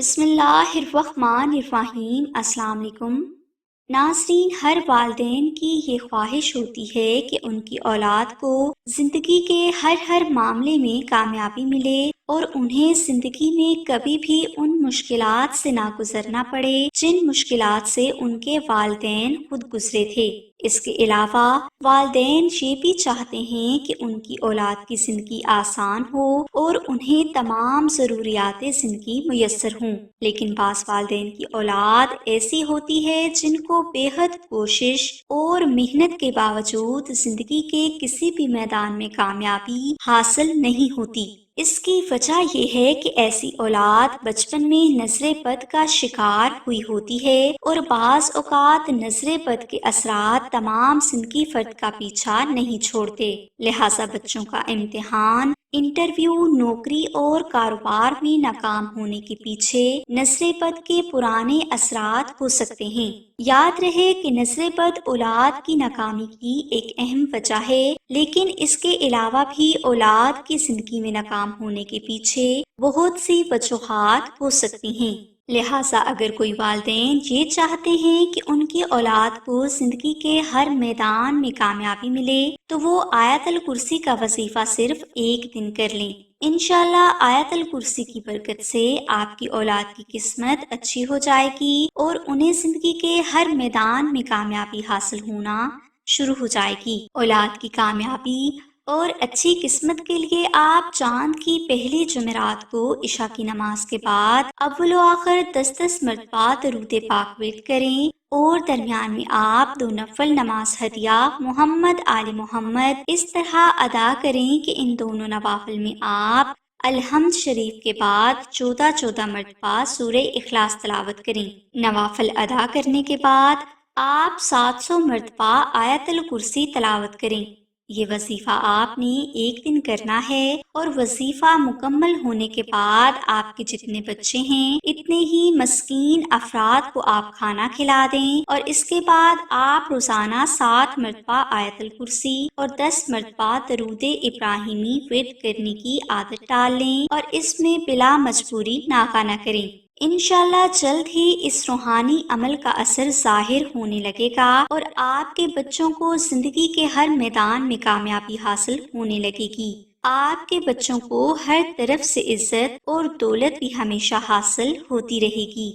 بسم اللہ الرحمن الرحیم۔ السلام علیکم ناظرین، ہر والدین کی یہ خواہش ہوتی ہے کہ ان کی اولاد کو زندگی کے ہر معاملے میں کامیابی ملے اور انہیں زندگی میں کبھی بھی ان مشکلات سے نہ گزرنا پڑے جن مشکلات سے ان کے والدین خود گزرے تھے۔ اس کے علاوہ والدین یہ بھی چاہتے ہیں کہ ان کی اولاد کی زندگی آسان ہو اور انہیں تمام ضروریات زندگی میسر ہوں، لیکن بعض والدین کی اولاد ایسی ہوتی ہے جن کو بے حد کوشش اور محنت کے باوجود زندگی کے کسی بھی میدان میں کامیابی حاصل نہیں ہوتی۔ اس کی وجہ یہ ہے کہ ایسی اولاد بچپن میں نظر بد کا شکار ہوئی ہوتی ہے اور بعض اوقات نظر بد کے اثرات تمام زندگی فرد کا پیچھا نہیں چھوڑتے، لہٰذا بچوں کا امتحان، انٹرویو، نوکری اور کاروبار میں ناکام ہونے کے پیچھے نظر بد کے پرانے اثرات ہو سکتے ہیں۔ یاد رہے کہ نظر بد اولاد کی ناکامی کی ایک اہم وجہ ہے، لیکن اس کے علاوہ بھی اولاد کی زندگی میں ناکام ہونے کے پیچھے بہت سی وجوہات ہو سکتی ہیں۔ لہٰذا اگر کوئی والدین یہ چاہتے ہیں کہ ان کی اولاد کو زندگی کے ہر میدان میں کامیابی ملے تو وہ آیت الکرسی کا وظیفہ صرف ایک دن کر لیں۔ انشاءاللہ آیت الکرسی کی برکت سے آپ کی اولاد کی قسمت اچھی ہو جائے گی اور انہیں زندگی کے ہر میدان میں کامیابی حاصل ہونا شروع ہو جائے گی۔ اولاد کی کامیابی اور اچھی قسمت کے لیے آپ چاند کی پہلی جمعرات کو عشاء کی نماز کے بعد اول و آخر 10 مرتبہ درود پاک ورد کریں اور درمیان میں آپ 2 نفل نماز ہدیہ محمد آل محمد اس طرح ادا کریں کہ ان دونوں نوافل میں آپ الحمد شریف کے بعد 14 مرتبہ سورہ اخلاص تلاوت کریں۔ نوافل ادا کرنے کے بعد آپ 700 مرتبہ آیت الکرسی تلاوت کریں۔ یہ وظیفہ آپ نے ایک دن کرنا ہے اور وظیفہ مکمل ہونے کے بعد آپ کے جتنے بچے ہیں اتنے ہی مسکین افراد کو آپ کھانا کھلا دیں، اور اس کے بعد آپ روزانہ 7 مرتبہ آیت الکرسی اور 10 مرتبہ درود ابراہیمی ورد کرنے کی عادت ڈال لیں اور اس میں بلا مجبوری ناغہ نہ کریں۔ انشاءاللہ جلد ہی اس روحانی عمل کا اثر ظاہر ہونے لگے گا اور آپ کے بچوں کو زندگی کے ہر میدان میں کامیابی حاصل ہونے لگے گی۔ آپ کے بچوں کو ہر طرف سے عزت اور دولت بھی ہمیشہ حاصل ہوتی رہے گی۔